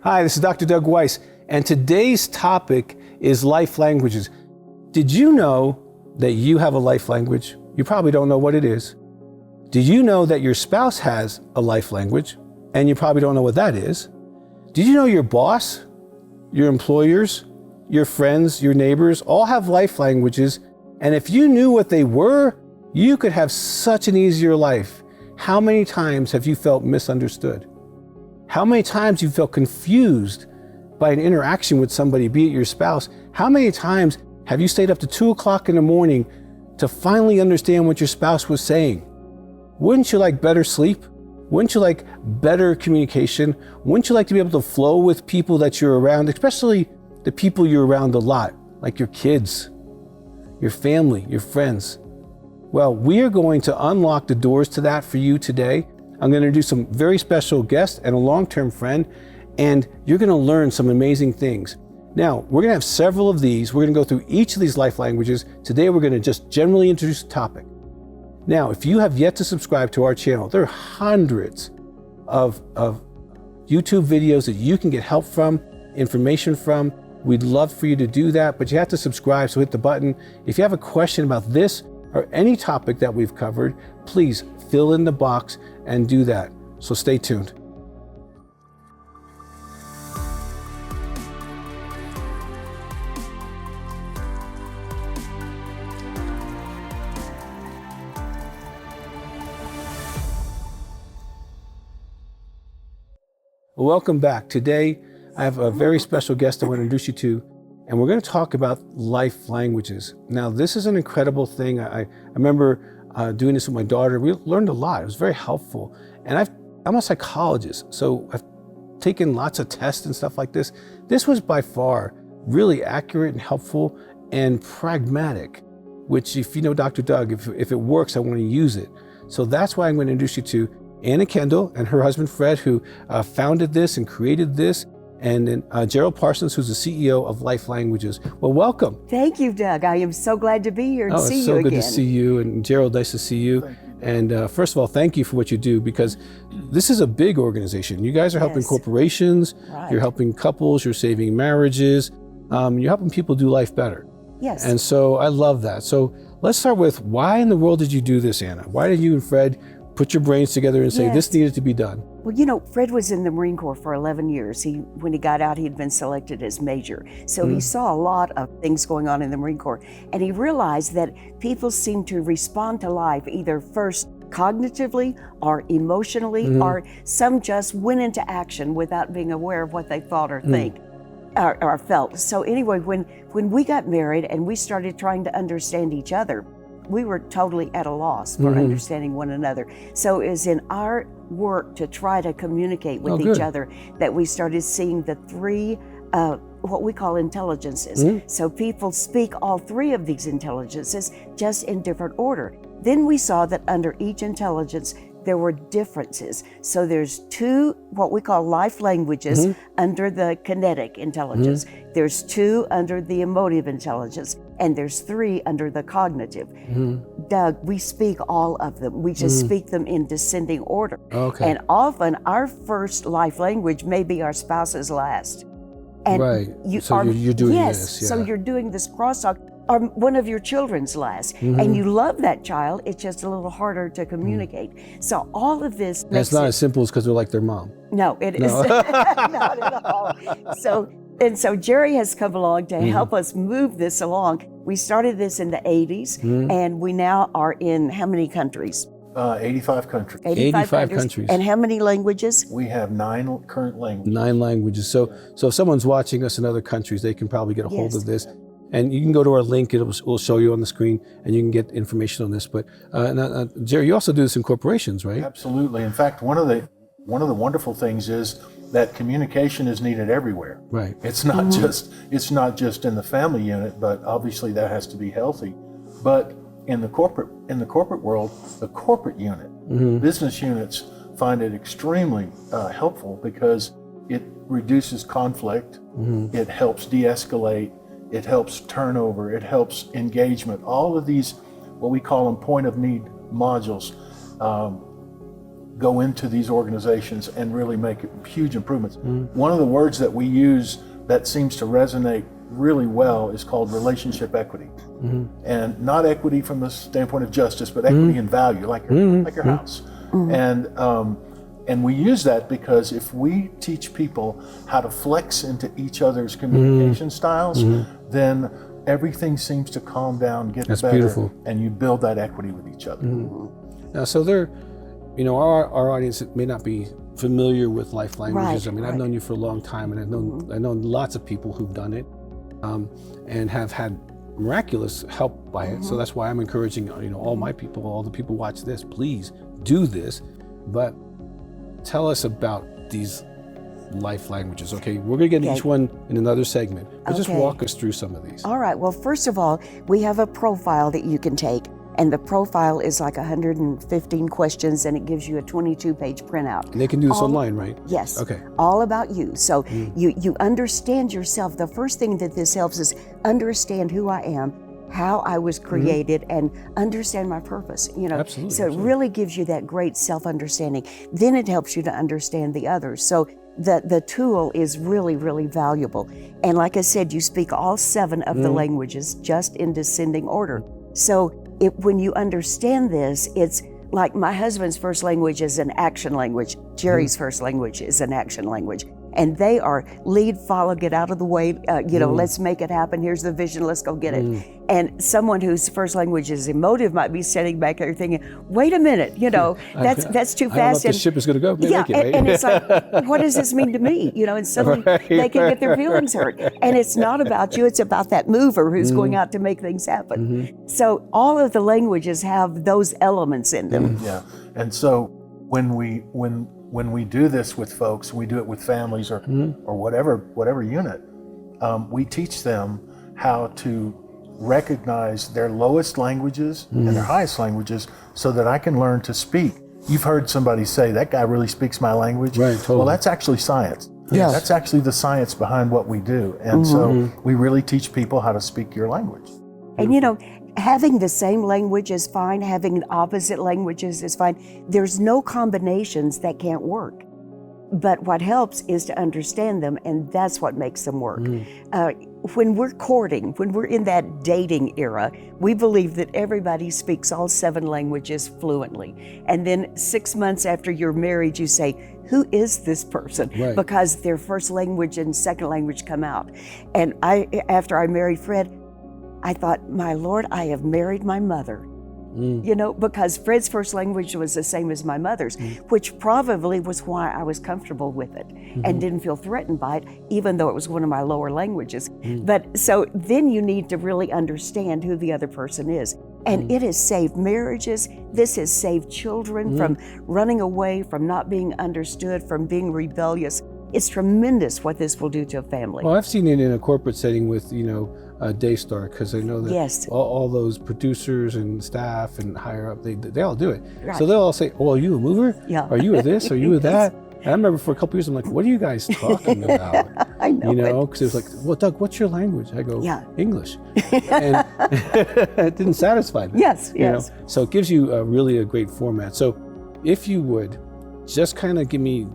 Hi, this is Dr. Doug Weiss, and today's topic is life languages. Did you know that you have a life language? You probably don't know what it is. Did you know that your spouse has a life language, and you probably don't know what that is? Did you know your boss, your employers, your friends, your neighbors all have life languages, and if you knew what they were, you could have such an easier life. How many times have you felt misunderstood? How many times you felt confused by an interaction with somebody, be it your spouse? How many times have you stayed up to 2 o'clock in the morning to finally understand what your spouse was saying? Wouldn't you like better sleep? Wouldn't you like better communication? Wouldn't you like to be able to flow with people that you're around, especially the people you're around a lot, like your kids, your family, your friends? Well, we are going to unlock the doors to that for you today. I'm going to introduce some very special guests and a long-term friend, and you're going to learn some amazing things. Now, we're going to have several of these. We're going to go through each of these life languages. Today, we're going to just generally introduce the topic. Now, if you have yet to subscribe to our channel, there are hundreds of YouTube videos that you can get help from, information from. We'd love for you to do that, but you have to subscribe, so hit the button. If you have a question about this or any topic that we've covered, please fill in the box and do that. So stay tuned. Well, welcome back. Today, I have a very special guest I want to introduce you to, and we're going to talk about life languages. Now, this is an incredible thing. I remember doing this with my daughter. We learned a lot. It was very helpful. And I'm a psychologist, so I've taken lots of tests and stuff like this. This was by far really accurate and helpful and pragmatic, which if you know Dr. Doug, if it works, I want to use it. So that's why I'm going to introduce you to Anna Kendall and her husband Fred, who founded this and created this, and then Gerald Parsons, who's the CEO of Life Languages. Well, welcome. Thank you, Doug. I am so glad to be here and see you again. Oh, it's so good to see you. And Gerald, nice to see you. And first of all, thank you for what you do, because this is a big organization. You guys are helping corporations, you're helping couples, you're saving marriages, you're helping people do life better. Yes. And so I love that. So let's start with, why in the world did you do this, Anna? Why did you and Fred put your brains together and say this needed to be done? Well, you know, Fred was in the Marine Corps for 11 years. When he got out, he'd been selected as major. So he saw a lot of things going on in the Marine Corps. And he realized that people seem to respond to life either first cognitively or emotionally, or some just went into action without being aware of what they thought or think. Or felt. So anyway, when we got married and we started trying to understand each other, we were totally at a loss for understanding one another. So it was in our work to try to communicate with each other that we started seeing the three, what we call intelligences. So people speak all three of these intelligences, just in different order. Then we saw that under each intelligence, there were differences. So there's two, what we call life languages under the kinetic intelligence. There's two under the emotive intelligence, and there's three under the cognitive. Doug, we speak all of them. We just speak them in descending order. And often our first life language may be our spouse's last. And you're doing this. Yeah. So you're doing this crosstalk, or one of your children's last, and you love that child. It's just a little harder to communicate. So all of this makes That's not as simple as because they're like their mom. No, it is not at all. So Jerry has come along to help us move this along. We started this in the 80s, and we now are in how many countries? 85 countries. 85 countries. And how many languages? We have 9 current languages. 9 languages. So if someone's watching us in other countries, they can probably get a hold of this. And you can go to our link, we'll show you on the screen, and you can get information on this. But Jerry, you also do this in corporations, right? Absolutely. In fact, one of the wonderful things is that communication is needed everywhere. Right. It's not just in the family unit, but obviously that has to be healthy. But in the corporate world, the corporate unit, business units find it extremely helpful because it reduces conflict, it helps de-escalate, it helps turnover, it helps engagement. All of these, what we call them point of need modules, go into these organizations and really make huge improvements. One of the words that we use that seems to resonate really well is called relationship equity. And not equity from the standpoint of justice, but equity in value, like your house. And we use that because if we teach people how to flex into each other's communication styles, then everything seems to calm down, get better, beautiful. And you build that equity with each other. Now, so there, our audience may not be familiar with life languages. I've known you for a long time, and I've known lots of people who've done it, and have had miraculous help by it. So that's why I'm encouraging, all my people, all the people watch this, please do this. But tell us about these life languages. Okay, we're gonna get each one in another segment, but just walk us through some of these. All right, well, first of all, we have a profile that you can take, and the profile is like 115 questions, and it gives you a 22-page printout. And they can do this online, right? Yes. Okay. All about you. So you understand yourself. The first thing that this helps is understand who I am, how I was created, and understand my purpose. Absolutely. So it really gives you that great self-understanding. Then it helps you to understand the others. So the tool is really, really valuable. And like I said, you speak all 7 of the languages just in descending order. So when you understand this, it's like my husband's first language is an action language. Jerry's first language is an action language. And they are lead, follow, get out of the way, let's make it happen. Here's the vision, let's go get it. And someone whose first language is emotive might be sitting back there thinking, wait a minute, that's too fast. I don't know if the ship is going to go. And it's like, what does this mean to me? And suddenly they can get their feelings hurt. And it's not about you, it's about that mover who's going out to make things happen. So all of the languages have those elements in them. Yeah, and so when we do this with folks, we do it with families or whatever unit, we teach them how to recognize their lowest languages and their highest languages so that I can learn to speak. You've heard somebody say, that guy really speaks my language. Right, totally. Well, that's actually science. Yes. That's actually the science behind what we do. And so we really teach people how to speak your language. And having the same language is fine, having opposite languages is fine. There's no combinations that can't work. But what helps is to understand them, and that's what makes them work. When we're courting, when we're in that dating era, we believe that everybody speaks all 7 languages fluently. And then 6 months after you're married, you say, who is this person? Right. Because their first language and second language come out. And after I married Fred, I thought, my Lord, I have married my mother. Because Fred's first language was the same as my mother's, which probably was why I was comfortable with it and didn't feel threatened by it, even though it was one of my lower languages. But so then you need to really understand who the other person is. And it has saved marriages. This has saved children from running away, from not being understood, from being rebellious. It's tremendous what this will do to a family. Well, I've seen it in a corporate setting with, Daystar, because I know that all those producers and staff and higher up, they all do it. Right. So they'll all say, oh, are you a mover? Yeah. Are you a this? Are you a that? And I remember for a couple years, I'm like, what are you guys talking about? I know. Because it was like, well, Doug, what's your language? I go, English. And it didn't satisfy me. Yes. So it gives you really a great format. So if you would, just kind of give me,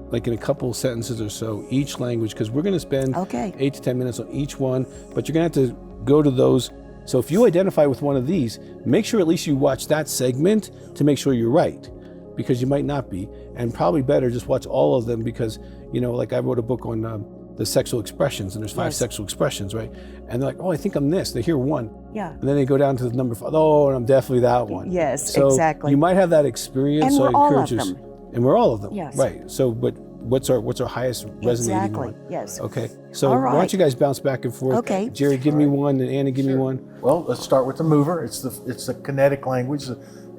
like in a couple sentences or so, each language, because we're going to spend 8 to 10 minutes on each one, but you're going to have to go to those. So if you identify with one of these, make sure at least you watch that segment to make sure you're right, because you might not be. And probably better just watch all of them, because, like I wrote a book on the sexual expressions, and there's 5 sexual expressions, right? And they're like, oh, I think I'm this. They hear one. Yeah. And then they go down to the number 5. Oh, and I'm definitely that one. Yes, so exactly. You might have that experience. And so we're I all encourage of you. them. And we're all of them. Yes. Right. So, but what's our highest resonating one? Yes. Okay. So All right. why don't you guys bounce back and forth? Okay. Jerry, give me one, and Anna, give me one. Well, let's start with the mover. It's the kinetic language,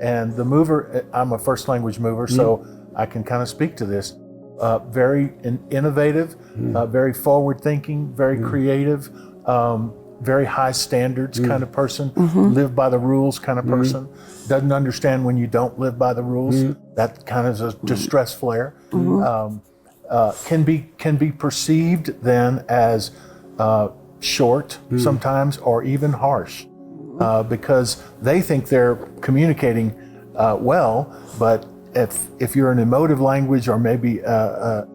and the mover. I'm a first language mover, so I can kind of speak to this. Very innovative, very forward thinking, very creative, very high standards kind of person, live by the rules kind of person. Doesn't understand when you don't live by the rules. That kind of is a distress flare. Can be perceived then as short sometimes, or even harsh, because they think they're communicating well, but if you're an emotive language or maybe a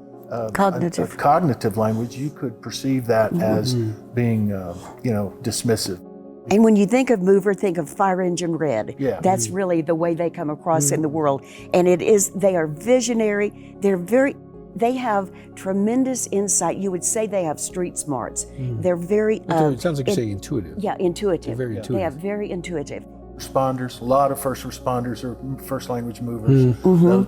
Cognitive. cognitive language, you could perceive that as being, dismissive. And when you think of mover, think of fire engine red. Yeah. That's really the way they come across in the world. And they are visionary. They have tremendous insight. You would say they have street smarts. They're very... it sounds like you say intuitive. Yeah, intuitive. They're very intuitive. They have very intuitive. Responders, a lot of first responders are first language movers,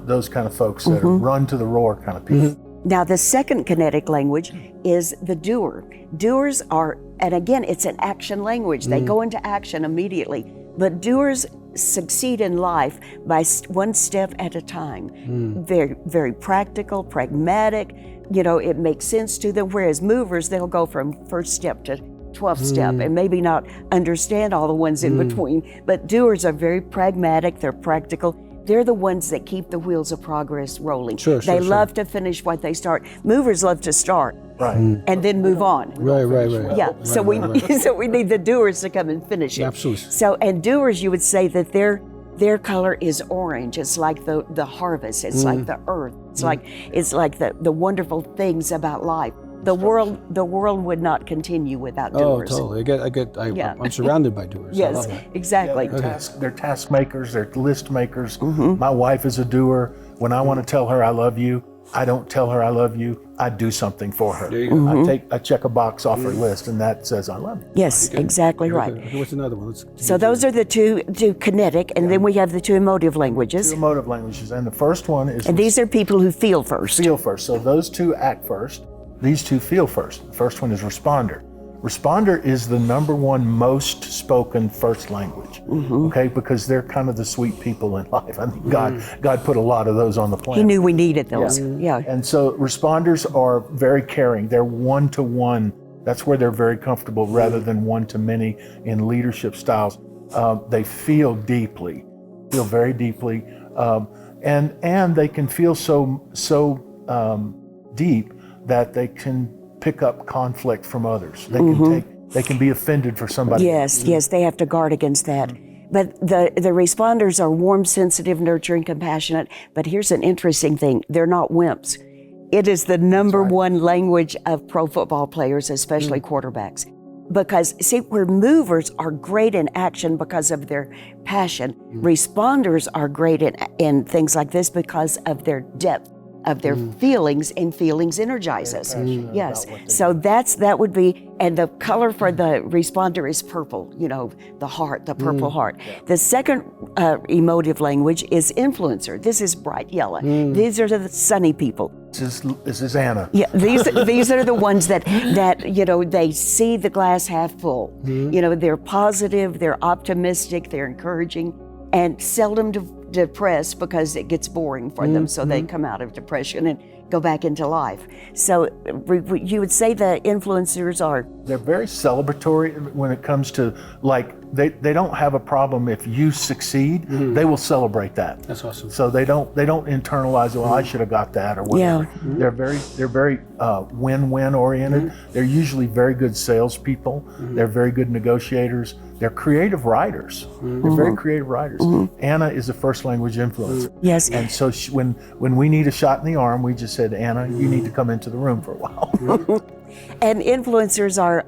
those kind of folks that are run to the roar kind of people. Now, the second kinetic language is the doer. Doers are, and again, it's an action language. They go into action immediately. But doers succeed in life by one step at a time. Very, very practical, pragmatic. It makes sense to them. Whereas movers, they'll go from first step to 12th step and maybe not understand all the ones in between. But doers are very pragmatic. They're practical. They're the ones that keep the wheels of progress rolling. They love to finish what they start. Movers love to start and then move on. Right. Yeah. So we need the doers to come and finish it. Absolutely. So, and doers, you would say that their color is orange. It's like the harvest. It's like the earth. It's like the wonderful things about life. The world would not continue without doers. Oh, totally. I'm surrounded by doers. I Yes, love that. exactly. They're task makers, they're list makers. My wife is a doer. When I want to tell her I love you, I don't tell her I love you. I do something for her. There you go. I check a box off her list, and that says I love you. Yes, exactly right. Okay, what's another one? So those are the two kinetic, and then we have the two emotive languages. Two emotive languages, and the first one is And these are people who feel first. feel first. So those two act first. These two feel first. The first one is responder. Responder is the number one most spoken first language, okay? Because they're kind of the sweet people in life. I think God put a lot of those on the planet. He knew we needed those. Yeah. And so responders are very caring. They're one-to-one. That's where they're very comfortable rather than one-to-many in leadership styles. They feel deeply, feel very deeply, and they can feel so deep that they can pick up conflict from others. They can be offended for somebody. Yes, they have to guard against that. But the responders are warm, sensitive, nurturing, compassionate. But here's an interesting thing. They're not wimps. It is the number one language of pro football players, especially quarterbacks. Because, see, where movers are great in action because of their passion, responders are great in things like this because of their depth of their feelings, and feelings energize us. Yes, so that would be, and the color for the responder is purple, the heart, the purple heart. The second emotive language is influencer. This is bright yellow. These are the sunny people. This is Anna. Yeah, these are the ones that they see the glass half full. They're positive, they're optimistic, they're encouraging, and seldom depressed because it gets boring for them, so they come out of depression and go back into life. So you would say the influencers are... They're very celebratory when it comes to, they don't have a problem if you succeed. They will celebrate that. That's awesome. So they don't internalize, well, I should have got that or whatever. Yeah. They're very win-win oriented. They're usually very good salespeople. They're very good negotiators. They're creative writers. They're very creative writers. Anna is a first language influencer. Yes. And so when we need a shot in the arm, we just said, Anna, you need to come into the room for a while. And influencers are,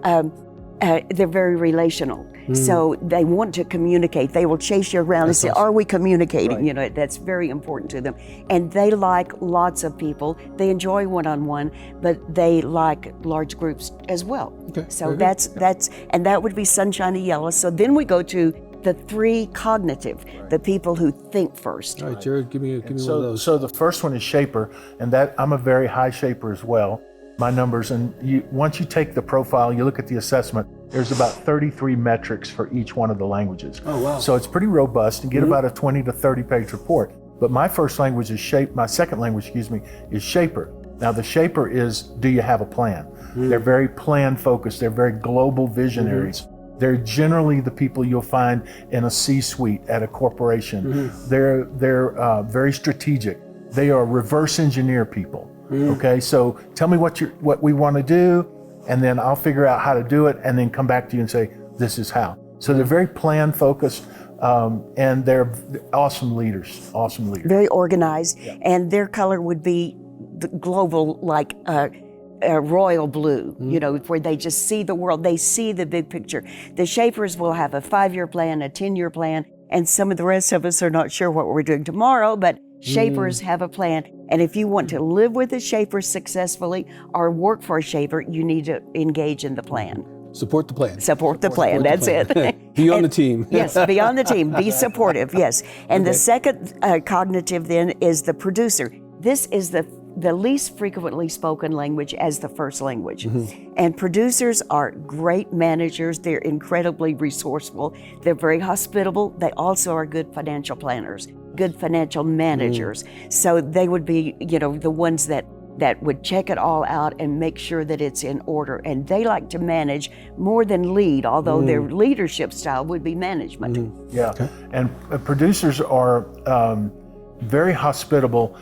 they're very relational. So they want to communicate. They will chase you around and say, are we communicating? Right. That's very important to them. And they like lots of people. They enjoy one-on-one, but they like large groups as well. Okay. So and that would be sunshiny yellow. So then we go to the three cognitive, the people who think first. All right, Jared, give me one of those. So the first one is shaper, and that I'm a very high shaper as well. My numbers, and once you take the profile, you look at the assessment, there's about 33 metrics for each one of the languages. Oh, wow. So it's pretty robust, and get about a 20 to 30 page report. But my first language is my second language, is shaper. Now the shaper is, do you have a plan? They're very plan focused, they're very global visionaries. They're generally the people you'll find in a C-suite at a corporation. They're very strategic. They are reverse engineer people. Okay, so tell me what we want to do, and then I'll figure out how to do it, and then come back to you and say, this is how. So they're very plan focused. And they're awesome leaders, Very organized, and their color would be the global, like royal blue, you know, where they just see the world, they see the big picture. The Shapers will have a 5-year plan, a 10-year plan, and some of the rest of us are not sure what we're doing tomorrow, but Shapers have a plan. And if you want to live with a Shaper successfully or work for a Shaper, you need to engage in the plan. Support the plan. Support the plan, that's it. Be on the team. Yes, be on the team, be supportive, yes. And the second cognitive then is the producer. This is the least frequently spoken language as the first language. And producers are great managers. They're incredibly resourceful. They're very hospitable. They also are good financial planners, good financial managers. So they would be, you know, the ones that would check it all out and make sure that it's in order. And they like to manage more than lead, although their leadership style would be management. Yeah, and producers are very hospitable.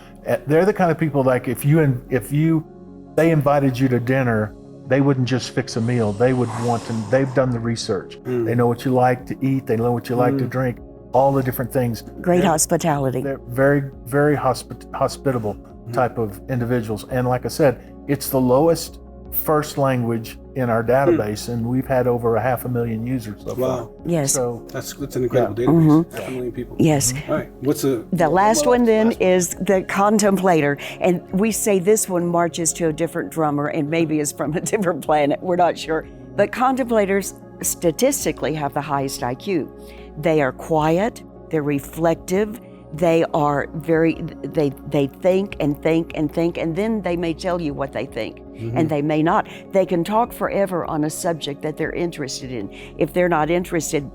They're the kind of people, like if they invited you to dinner, they wouldn't just fix a meal. They would want to, they've done the research. They know what you like to eat. They know what you like to drink, all the different things. Great hospitality. They're very, very hospitable type of individuals. And like I said, it's the lowest first language in our database, and we've had over 500,000 users so far. Yes. So That's an incredible database. 500,000 people. Yes. All right. What's The last one then is the Contemplator. And we say this one marches to a different drummer and maybe is from a different planet. We're not sure. But Contemplators statistically have the highest IQ. They are quiet, they're reflective, they are they think and think and think, and then they may tell you what they think, and they may not. They can talk forever on a subject that they're interested in. If they're not interested,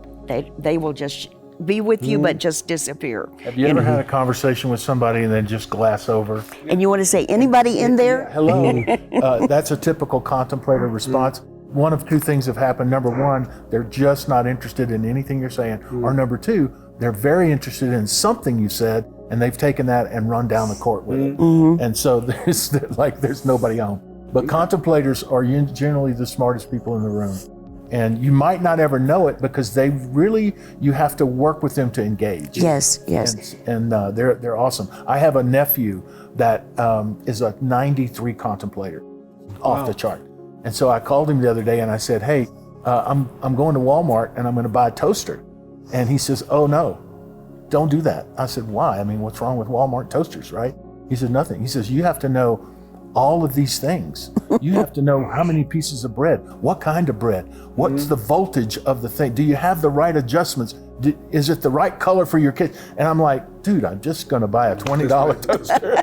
they will just be with you, but just disappear. have you ever had a conversation with somebody and then just glass over? And you want to say, anybody in there? Hello. That's a typical contemplator response. One of two things have happened. Number one, they're just not interested in anything you're saying. Or number two, they're very interested in something you said, and they've taken that and run down the court with it. And so there's nobody on. But contemplators are generally the smartest people in the room. And you might not ever know it because you have to work with them to engage. Yes, yes. And they're awesome. I have a nephew that is a 93 contemplator, off the chart. And so I called him the other day and I said, hey, I'm going to Walmart and I'm going to buy a toaster. And he says, oh no, don't do that. I said, why? I mean, what's wrong with Walmart toasters, right? He said, nothing. He says, you have to know all of these things. You have to know how many pieces of bread, what kind of bread, what's the voltage of the thing? Do you have the right adjustments? Is it the right color for your kids? And I'm like, dude, I'm just going to buy a $20 toaster.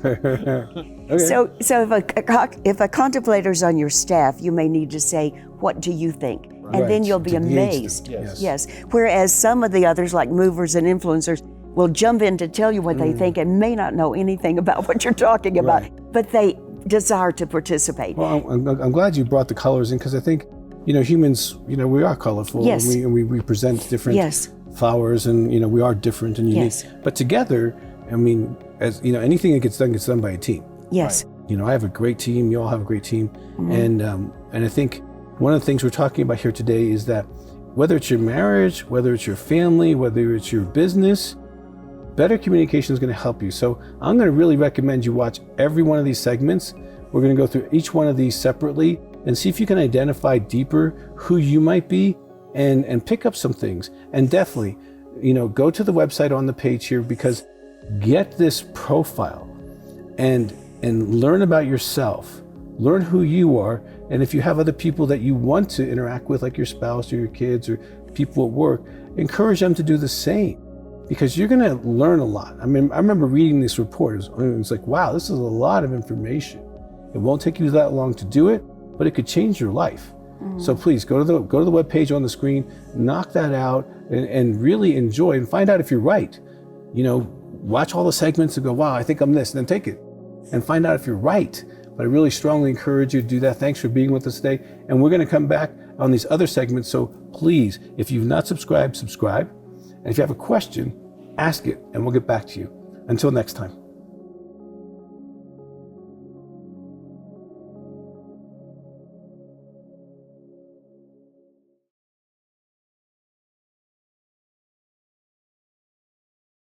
Okay. So if a contemplator's on your staff, you may need to say, what do you think? And then you'll be amazed. Yes. Whereas some of the others, like movers and influencers, will jump in to tell you what they think and may not know anything about what you're talking about, but they desire to participate. Well, I'm glad you brought the colors in, because I think, humans, we are colorful, and we present different flowers, and, we are different and unique. But together, I mean, as anything that gets done by a team. Yes. Right? I have a great team. You all have a great team. And I think one of the things we're talking about here today is that whether it's your marriage, whether it's your family, whether it's your business, better communication is going to help you. So I'm going to really recommend you watch every one of these segments. We're going to go through each one of these separately and see if you can identify deeper who you might be and pick up some things. And definitely, go to the website on the page here, because get this profile and learn about yourself, learn who you are. And if you have other people that you want to interact with, like your spouse or your kids or people at work, encourage them to do the same, because you're going to learn a lot. I mean, I remember reading this report. It was like, wow, this is a lot of information. It won't take you that long to do it, but it could change your life. So please go to the webpage on the screen, knock that out, and really enjoy and find out if you're right. Watch all the segments and go, wow, I think I'm this, and then take it and find out if you're right. But I really strongly encourage you to do that. Thanks for being with us today. And we're going to come back on these other segments. So please, if you've not subscribed, subscribe. And if you have a question, ask it, and we'll get back to you. Until next time.